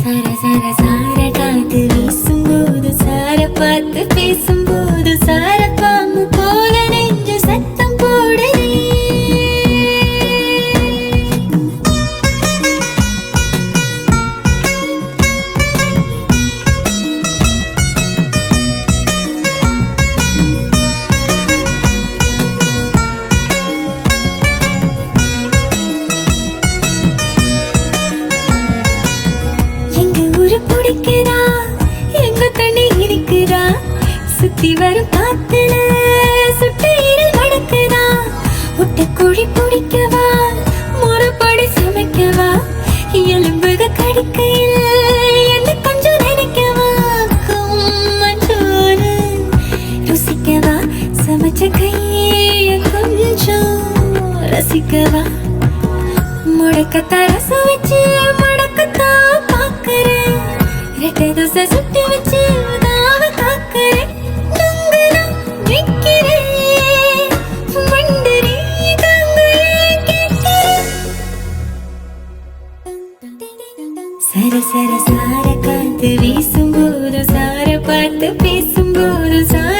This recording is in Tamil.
சர சர சார காத்து வீசும்போது சார பார்த்து பேசும்போது சார பாம்பு போல நெஞ்சு சத்தம் போடுதே. எங்க ஊரு பிடிக்குதா, எங்க தண்ணி இருக்குதா, சுத்தி வரும் காத்துல சுட்டு இருள் மடக்குதா. முட்டை கோழி பிடிக்கவா, முறைப்படி சமைக்கவா, எலும்புக கடிக்கையில் என்ன கொஞ்சம் நினைக்கவா. மஞ்சோறு ருசிக்கவா, சமைச்ச கைய கொஞ்சம் ரசிக்கவா. முடக்கத்தா ரசம் வச்சு முடக்கத்தா பாக்குறேன், ரெட்டை தோசை சுட்டு வச்சு தாவ காக்குறேன். தொங்கலா நிக்கிறேன், மண்டரி தாங்கையே கேட்கிறேன். சர சர சார காத்து வீசும்போது சார பார்த்து பேசும்போது சார